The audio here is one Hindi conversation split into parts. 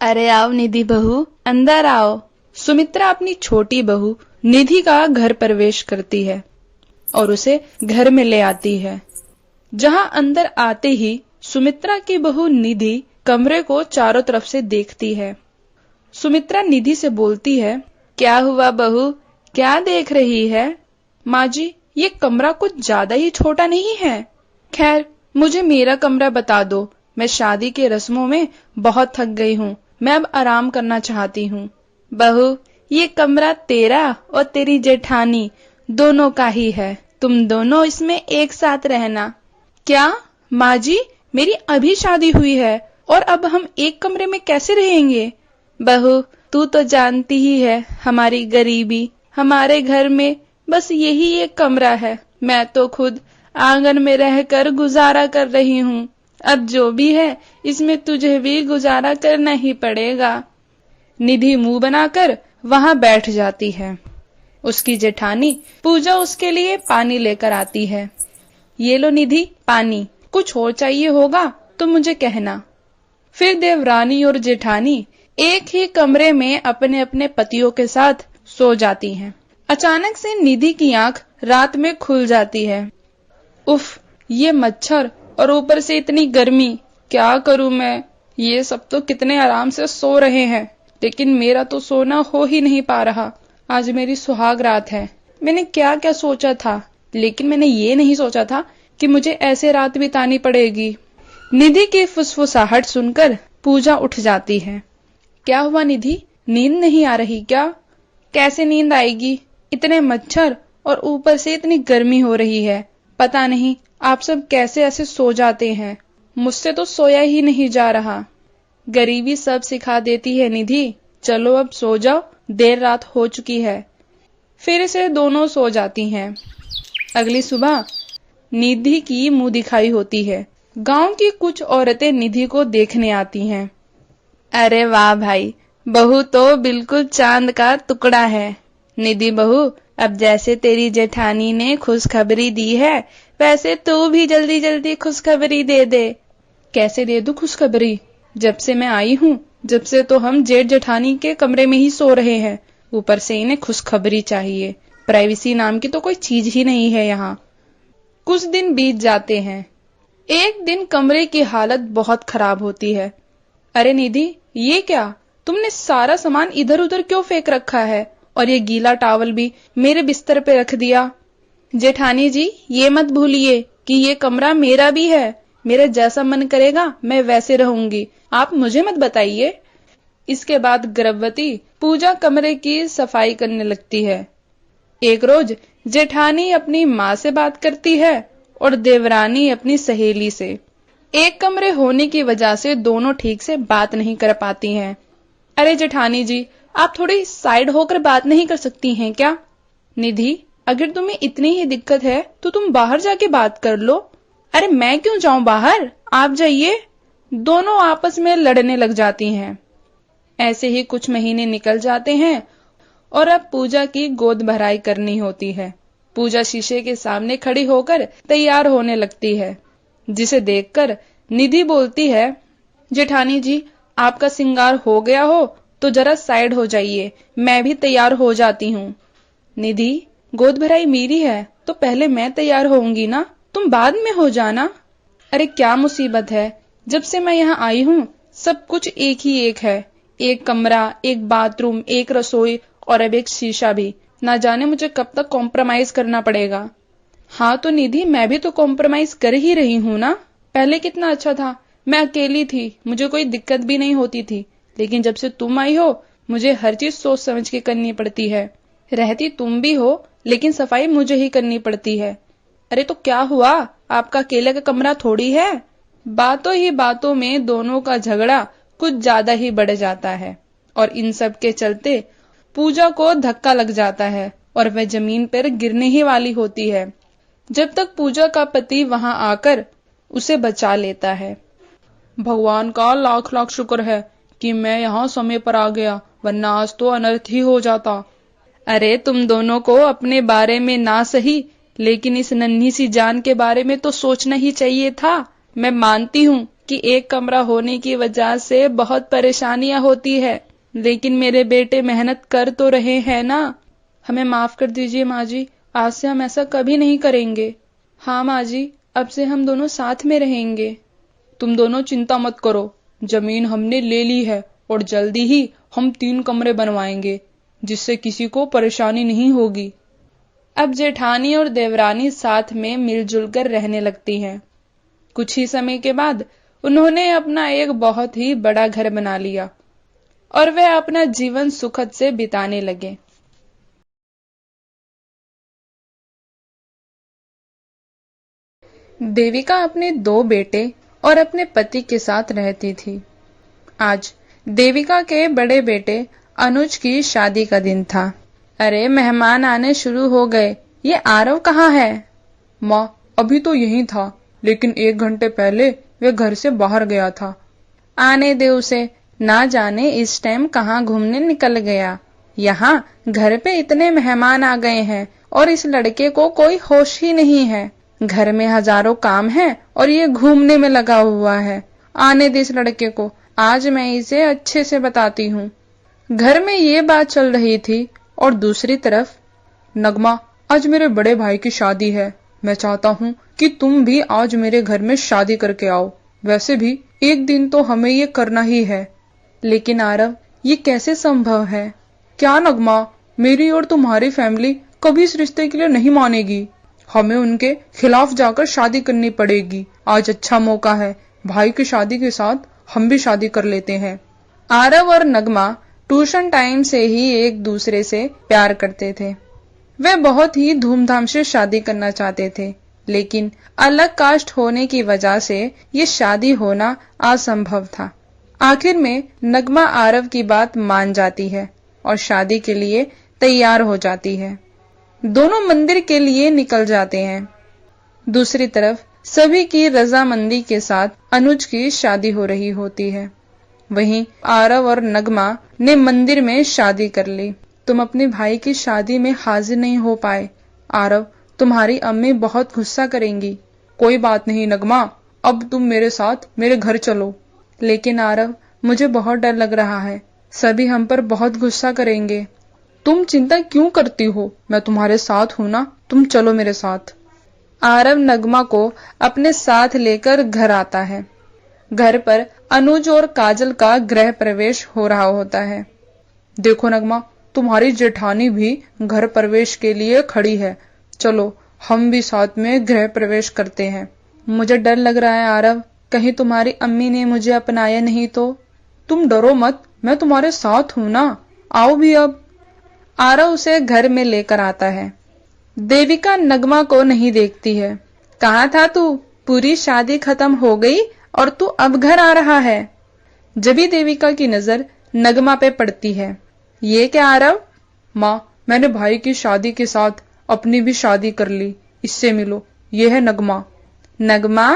अरे आओ निधि बहू, अंदर आओ। सुमित्रा अपनी छोटी बहू निधि का घर प्रवेश करती है और उसे घर में ले आती है। जहां अंदर आते ही सुमित्रा की बहू निधि कमरे को चारों तरफ से देखती है। सुमित्रा निधि से बोलती है, क्या हुआ बहू, क्या देख रही है? माँ जी, ये कमरा कुछ ज्यादा ही छोटा नहीं है? खैर, मुझे मेरा कमरा बता दो। मैं शादी के रस्मों में बहुत थक गई हूँ। मैं अब आराम करना चाहती हूँ। बहू, ये कमरा तेरा और तेरी जेठानी दोनों का ही है। तुम दोनों इसमें एक साथ रहना। क्या माँ जी, मेरी अभी शादी हुई है और अब हम एक कमरे में कैसे रहेंगे? बहू, तू तो जानती ही है हमारी गरीबी। हमारे घर में बस यही एक कमरा है। मैं तो खुद आंगन में रहकर गुजारा कर रही हूँ। अब जो भी है इसमें तुझे भी गुजारा करना ही पड़ेगा। निधि मुंह बनाकर वहां बैठ जाती है। उसकी जेठानी पूजा उसके लिए पानी लेकर आती है। ये लो निधि, पानी। कुछ और चाहिए होगा तो मुझे कहना। फिर देवरानी और जेठानी एक ही कमरे में अपने अपने पतियों के साथ सो जाती हैं। अचानक से निधि की आंख रात में खुल जाती है। उफ, ये मच्छर और ऊपर से इतनी गर्मी, क्या करूं मैं? ये सब तो कितने आराम से सो रहे हैं, लेकिन मेरा तो सोना हो ही नहीं पा रहा। आज मेरी सुहाग रात है। मैंने क्या क्या सोचा था, लेकिन मैंने ये नहीं सोचा था कि मुझे ऐसे रात बितानी पड़ेगी। निधि की फुसफुसाहट सुनकर पूजा उठ जाती है। क्या हुआ निधि, नींद नहीं आ रही क्या? कैसे नींद आएगी? इतने मच्छर और ऊपर से इतनी गर्मी हो रही है। पता नहीं आप सब कैसे ऐसे सो जाते हैं। मुझसे तो सोया ही नहीं जा रहा। गरीबी सब सिखा देती है निधि। चलो अब सो जाओ, देर रात हो चुकी है। फिर से दोनों सो जाती हैं। अगली सुबह निधि की मुंह दिखाई होती है। गांव की कुछ औरतें निधि को देखने आती हैं। अरे वाह भाई, बहू तो बिल्कुल चांद का टुकड़ा है। निधि बहू, अब जैसे तेरी जेठानी ने खुशखबरी दी है, वैसे तू भी जल्दी जल्दी खुशखबरी दे दे। कैसे दे दूं खुशखबरी? जब से मैं आई हूँ, जब से तो हम जेठ जेठानी के कमरे में ही सो रहे हैं। ऊपर से इन्हें खुशखबरी चाहिए। प्राइवेसी नाम की तो कोई चीज ही नहीं है यहाँ। कुछ दिन बीत जाते हैं। एक दिन कमरे की हालत बहुत खराब होती है। अरे निधि, ये क्या? तुमने सारा सामान इधर उधर क्यों फेंक रखा है? और ये गीला टॉवल भी मेरे बिस्तर पे रख दिया। जेठानी जी, ये मत भूलिए कि ये कमरा मेरा भी है। मेरे जैसा मन करेगा मैं वैसे रहूंगी। आप मुझे मत बताइए। इसके बाद गर्भवती पूजा कमरे की सफाई करने लगती है। एक रोज जेठानी अपनी माँ से बात करती है और देवरानी अपनी सहेली से। एक कमरे होने की वजह से दोनों ठीक से बात नहीं कर पाती हैं। अरे जेठानी जी, आप थोड़ी साइड होकर बात नहीं कर सकती हैं क्या? निधि, अगर तुम्हें इतनी ही दिक्कत है तो तुम बाहर जाके बात कर लो। अरे मैं क्यों जाऊं बाहर, आप जाइए। दोनों आपस में लड़ने लग जाती हैं। ऐसे ही कुछ महीने निकल जाते हैं और अब पूजा की गोद भराई करनी होती है। पूजा शीशे के सामने खड़ी होकर तैयार होने लगती है, जिसे देखकर निधि बोलती है, जेठानी जी, आपका श्रृंगार हो गया हो तो जरा साइड हो जाइए, मैं भी तैयार हो जाती हूँ। निधि, गोद भराई मेरी है तो पहले मैं तैयार होऊंगी ना, तुम बाद में हो जाना। अरे क्या मुसीबत है, जब से मैं यहाँ आई हूँ सब कुछ एक ही एक है। एक कमरा, एक बाथरूम, एक रसोई और अब एक शीशा भी। ना जाने मुझे कब तक कॉम्प्रोमाइज करना पड़ेगा। हाँ तो निधि, मैं भी तो कॉम्प्रोमाइज कर ही रही हूँ ना। पहले कितना अच्छा था, मैं अकेली थी, मुझे कोई दिक्कत भी नहीं होती थी। लेकिन जब से तुम आई हो मुझे हर चीज सोच समझ के करनी पड़ती है। रहती तुम भी हो लेकिन सफाई मुझे ही करनी पड़ती है। अरे तो क्या हुआ, आपका अकेले का कमरा थोड़ी है। बातों ही बातों में दोनों का झगड़ा कुछ ज्यादा ही बढ़ जाता है और इन सब के चलते पूजा को धक्का लग जाता है और वह जमीन पर गिरने ही वाली होती है, जब तक पूजा का पति वहां आकर उसे बचा लेता है। भगवान का लाख लाख शुक्र है कि मैं यहाँ समय पर आ गया, वरना आज तो अनर्थ ही हो जाता। अरे तुम दोनों को अपने बारे में ना सही, लेकिन इस नन्ही सी जान के बारे में तो सोचना ही चाहिए था। मैं मानती हूँ कि एक कमरा होने की वजह से बहुत परेशानियां होती है, लेकिन मेरे बेटे मेहनत कर तो रहे हैं ना। हमें माफ कर दीजिए माँ जी, आज से हम ऐसा कभी नहीं करेंगे। हाँ माँ जी, अब से हम दोनों साथ में रहेंगे। तुम दोनों चिंता मत करो, जमीन हमने ले ली है और जल्दी ही हम 3 कमरे बनवाएंगे, जिससे किसी को परेशानी नहीं होगी। अब जेठानी और देवरानी साथ में मिलजुल कर रहने लगती हैं। कुछ ही समय के बाद उन्होंने अपना एक बहुत ही बड़ा घर बना लिया और वे अपना जीवन सुखद से बिताने लगे। देविका अपने 2 बेटे और अपने पति के साथ रहती थी। आज देविका के बड़े बेटे अनुज की शादी का दिन था। अरे मेहमान आने शुरू हो गए, ये आरव कहाँ है? माँ, अभी तो यहीं था, लेकिन 1 घंटे पहले वे घर से बाहर गया था। आने दे उसे, ना जाने इस टाइम कहाँ घूमने निकल गया। यहाँ घर पे इतने मेहमान आ गए हैं और इस लड़के को कोई होश ही नहीं है। घर में हजारों काम है और ये घूमने में लगा हुआ है। आने दे इस लड़के को, आज मैं इसे अच्छे से बताती हूँ। घर में ये बात चल रही थी और दूसरी तरफ, नगमा, आज मेरे बड़े भाई की शादी है। मैं चाहता हूँ कि तुम भी आज मेरे घर में शादी करके आओ। वैसे भी एक दिन तो हमें ये करना ही है। लेकिन आरव, ये कैसे संभव है? क्या नगमा, मेरी और तुम्हारी फैमिली कभी इस रिश्ते के लिए नहीं मानेगी। हमें उनके खिलाफ जाकर शादी करनी पड़ेगी। आज अच्छा मौका है, भाई की शादी के साथ हम भी शादी कर लेते हैं। आरव और नगमा ट्यूशन टाइम से ही एक दूसरे से प्यार करते थे। वे बहुत ही धूमधाम से शादी करना चाहते थे, लेकिन अलग कास्ट होने की वजह से ये शादी होना असंभव था। आखिर में नगमा आरव की बात मान जाती है और शादी के लिए तैयार हो जाती है। दोनों मंदिर के लिए निकल जाते हैं। दूसरी तरफ सभी की रजामंदी के साथ अनुज की शादी हो रही होती है। वहीं आरव और नगमा ने मंदिर में शादी कर ली। तुम अपने भाई की शादी में हाजिर नहीं हो पाए। आरव, तुम्हारी अम्मी बहुत गुस्सा करेंगी। कोई बात नहीं नगमा, अब तुम मेरे साथ मेरे घर चलो। लेकिन आरव, मुझे बहुत डर लग रहा है, सभी हम पर बहुत गुस्सा करेंगे। तुम चिंता क्यों करती हो, मैं तुम्हारे साथ हूं ना, तुम चलो मेरे साथ। आरव नगमा को अपने साथ लेकर घर आता है। घर पर अनुज और काजल का गृह प्रवेश हो रहा होता है। देखो नगमा, तुम्हारी जेठानी भी घर प्रवेश के लिए खड़ी है। चलो हम भी साथ में गृह प्रवेश करते हैं। मुझे डर लग रहा है आरव, कहीं तुम्हारी अम्मी ने मुझे अपनाया नहीं तो। तुम डरो मत, मैं तुम्हारे साथ हूं ना, आओ भी अब। आरव उसे घर में लेकर आता है। देविका नगमा को नहीं देखती है। कहाँ था तू? पूरी शादी खत्म हो गई और तू अब घर आ रहा है। जभी देविका की नजर नगमा पे पड़ती है। ये क्या आरव? माँ, मैंने भाई की शादी के साथ अपनी भी शादी कर ली। इससे मिलो, ये है नगमा। नगमा?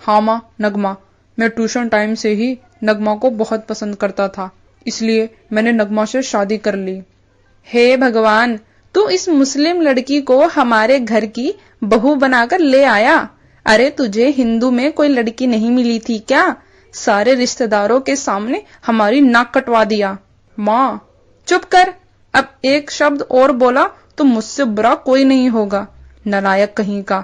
हाँ माँ, नगमा। मैं ट्यूशन टाइम से ही नगमा को बहुत पसंद करता था, इसलिए मैंने नगमा से शादी कर ली। हे भगवान, तू इस मुस्लिम लड़की को हमारे घर की बहू बनाकर ले आया। अरे तुझे हिंदू में कोई लड़की नहीं मिली थी क्या? सारे रिश्तेदारों के सामने हमारी नाक कटवा दिया। माँ, चुप कर, अब एक शब्द और बोला तो मुझसे बुरा कोई नहीं होगा। नालायक कहीं का,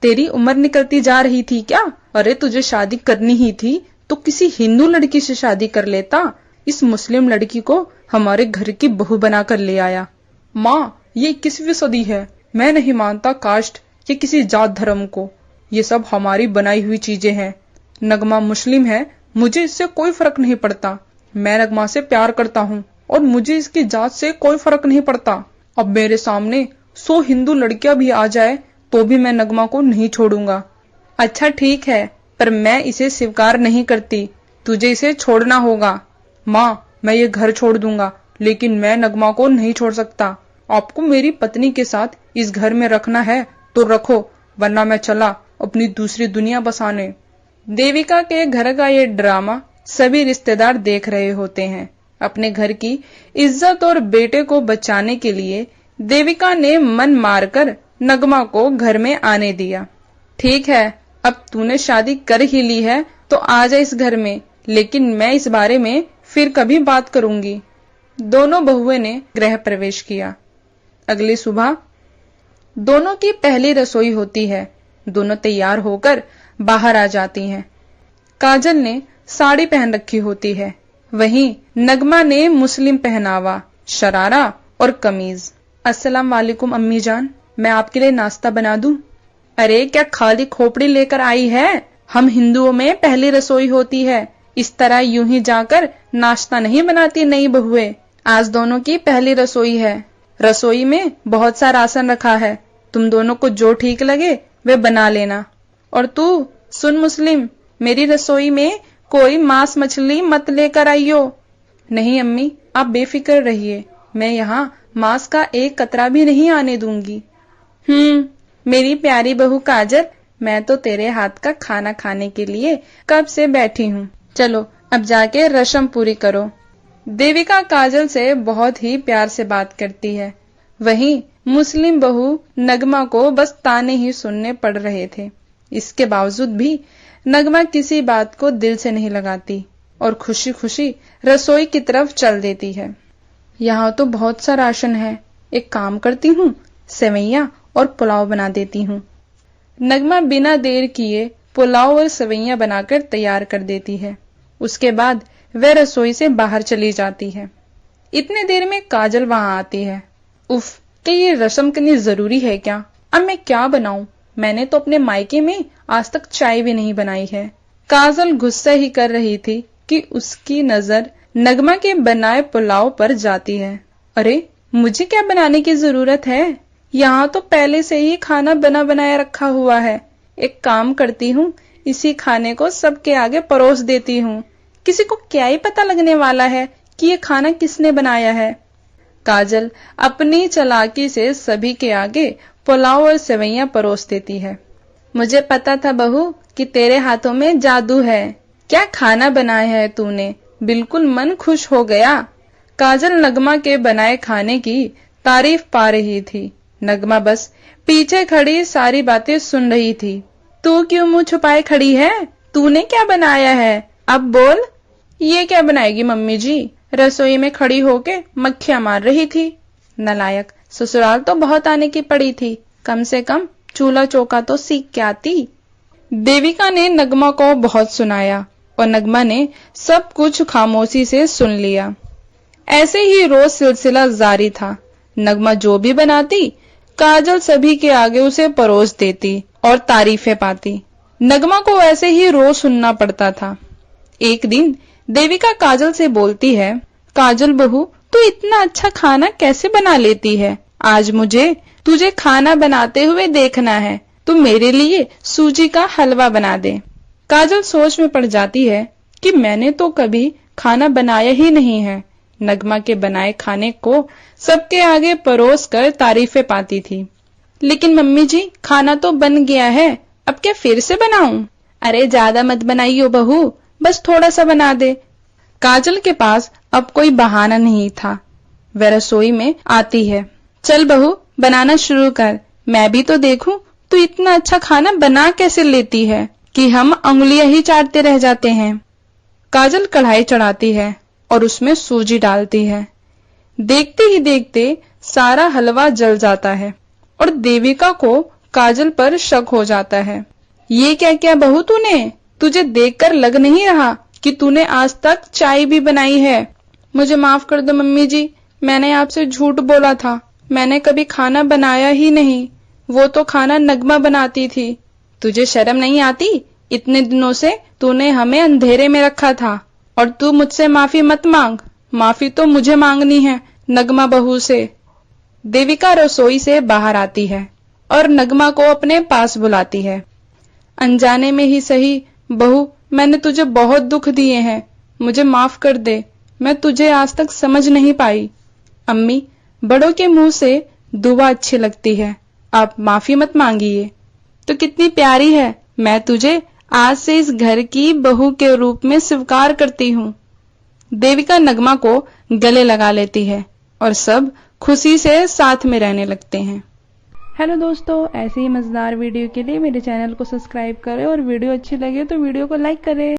तेरी उम्र निकलती जा रही थी क्या? अरे तुझे शादी करनी ही थी तो किसी हिंदू लड़की से शादी कर लेता। इस मुस्लिम लड़की को हमारे घर की बहू बनाकर ले आया। माँ, ये 21वीं सदी है, मैं नहीं मानता कास्ट या किसी जात धर्म को। ये सब हमारी बनाई हुई चीजें हैं। नगमा मुस्लिम है, मुझे इससे कोई फर्क नहीं पड़ता। मैं नगमा से प्यार करता हूँ और मुझे इसकी जात से कोई फर्क नहीं पड़ता। अब मेरे सामने 100 हिंदू लड़कियां भी आ जाए तो भी मैं नगमा को नहीं छोड़ूंगा। अच्छा ठीक है, पर मैं इसे स्वीकार नहीं करती, तुझे इसे छोड़ना होगा। माँ, मैं ये घर छोड़ दूंगा, लेकिन मैं नगमा को नहीं छोड़ सकता। आपको मेरी पत्नी के साथ इस घर में रखना है तो रखो, वरना मैं चला अपनी दूसरी दुनिया बसाने। देविका के घर का ये ड्रामा सभी रिश्तेदार देख रहे होते हैं। अपने घर की इज्जत और बेटे को बचाने के लिए देविका ने मन मारकर नगमा को घर में आने दिया। ठीक है, अब तूने शादी कर ही ली है तो आ जा इस घर में, लेकिन मैं इस बारे में फिर कभी बात करूंगी। दोनों बहुएं ने गृह प्रवेश किया। अगली सुबह दोनों की पहली रसोई होती है। दोनों तैयार होकर बाहर आ जाती हैं। काजल ने साड़ी पहन रखी होती है, वहीं नगमा ने मुस्लिम पहनावा, शरारा और कमीज। अस्सलाम वालेकुम अम्मी जान, मैं आपके लिए नाश्ता बना दूं? अरे क्या खाली खोपड़ी लेकर आई है? हम हिंदुओं में पहली रसोई होती है, इस तरह यूं ही जाकर नाश्ता नहीं बनाती नई बहुएं। आज दोनों की पहली रसोई है। रसोई में बहुत सा राशन रखा है, तुम दोनों को जो ठीक लगे वे बना लेना। और तू सुन मुस्लिम, मेरी रसोई में कोई मांस मछली मत लेकर आइयो। नहीं अम्मी, आप बेफिक्र रहिए, मैं यहाँ मांस का एक कतरा भी नहीं आने दूंगी। मेरी प्यारी बहू काजल, मैं तो तेरे हाथ का खाना खाने के लिए कब से बैठी हूँ। चलो अब जाके रस्म पूरी करो। देविका काजल से बहुत ही प्यार से बात करती है। वहीं मुस्लिम बहू नगमा को बस ताने ही सुनने पड़ रहे थे। इसके बावजूद भी नगमा किसी बात को दिल से नहीं लगाती और खुशी खुशी रसोई की तरफ चल देती है। यहाँ तो बहुत सा राशन है, एक काम करती हूँ, सेवैयां और पुलाव बना देती हूँ। नगमा बिना देर किए पुलाव और सेवैयां बनाकर तैयार कर देती है। उसके बाद वह रसोई से बाहर चली जाती है। इतने देर में काजल वहां आती है। उफ, क्या ये रस्म करनी जरूरी है क्या? अब मैं क्या बनाऊं? मैंने तो अपने मायके में आज तक चाय भी नहीं बनाई है। काजल गुस्सा ही कर रही थी कि उसकी नजर नगमा के बनाए पुलाव पर जाती है। अरे मुझे क्या बनाने की जरूरत है? यहाँ तो पहले से ही खाना बना बनाया रखा हुआ है। एक काम करती हूँ, इसी खाने को सबके आगे परोस देती हूँ। किसी को क्या ही पता लगने वाला है कि ये खाना किसने बनाया है। काजल अपनी चालाकी से सभी के आगे पुलाव और सेवैयां परोस देती है। मुझे पता था बहू कि तेरे हाथों में जादू है। क्या खाना बनाया है तूने, बिल्कुल मन खुश हो गया। काजल नगमा के बनाए खाने की तारीफ पा रही थी। नगमा बस पीछे खड़ी सारी बातें सुन रही थी। तू क्यों मुंह छुपाए खड़ी है? तूने क्या बनाया है? अब बोल। ये क्या बनाएगी मम्मी जी? रसोई में खड़ी होके मक्खियां मार रही थी। नलायक, ससुराल तो बहुत आने की पड़ी थी, कम से कम चूल्हा चौका तो सीख के आती। देविका ने नगमा को बहुत सुनाया और नगमा ने सब कुछ खामोशी से सुन लिया। ऐसे ही रोज सिलसिला जारी था। नगमा जो भी बनाती, काजल सभी के आगे उसे परोस देती और तारीफें पाती। नगमा को ऐसे ही रोज सुनना पड़ता था। एक दिन देविका काजल से बोलती है, काजल बहू, तू इतना अच्छा खाना कैसे बना लेती है? आज मुझे तुझे खाना बनाते हुए देखना है। तू मेरे लिए सूजी का हलवा बना दे। काजल सोच में पड़ जाती है कि मैंने तो कभी खाना बनाया ही नहीं है। नगमा के बनाए खाने को सबके आगे परोस कर तारीफें पाती थी। लेकिन मम्मी जी, खाना तो बन गया है, अब क्या फिर से बनाऊं? अरे ज्यादा मत बनाइयो बहू, बस थोड़ा सा बना दे। काजल के पास अब कोई बहाना नहीं था। वह रसोई में आती है। चल बहू, बनाना शुरू कर, मैं भी तो देखूं तू इतना अच्छा खाना बना कैसे लेती है कि हम अंगुलियां ही चाटते रह जाते हैं। काजल कढ़ाई चढ़ाती है और उसमें सूजी डालती है। देखते ही देखते सारा हलवा जल जाता है और देविका को काजल पर शक हो जाता है। ये क्या क्या बहू तूने? तुझे देखकर लग नहीं रहा कि तूने आज तक चाय भी बनाई है। मुझे माफ कर दो मम्मी जी, मैंने आपसे झूठ बोला था। मैंने कभी खाना बनाया ही नहीं, वो तो खाना नगमा बनाती थी। तुझे शर्म नहीं आती? इतने दिनों से तूने हमें अंधेरे में रखा था और तू मुझसे माफी मत मांग। माफी तो मुझे मांगनी है नगमा बहू से। देविका रसोई से बाहर आती है और नगमा को अपने पास बुलाती है। अनजाने में ही सही बहू, मैंने तुझे बहुत दुख दिए हैं, मुझे माफ कर दे। मैं तुझे आज तक समझ नहीं पाई। अम्मी, बड़ों के मुंह से दुआ अच्छी लगती है, आप माफी मत मांगिए। तो कितनी प्यारी है, मैं तुझे आज से इस घर की बहू के रूप में स्वीकार करती हूँ। देविका नगमा को गले लगा लेती है और सब खुशी से साथ में रहने लगते हैं। हेलो दोस्तों, ऐसे ही मजेदार वीडियो के लिए मेरे चैनल को सब्सक्राइब करें और वीडियो अच्छी लगे तो वीडियो को लाइक करें।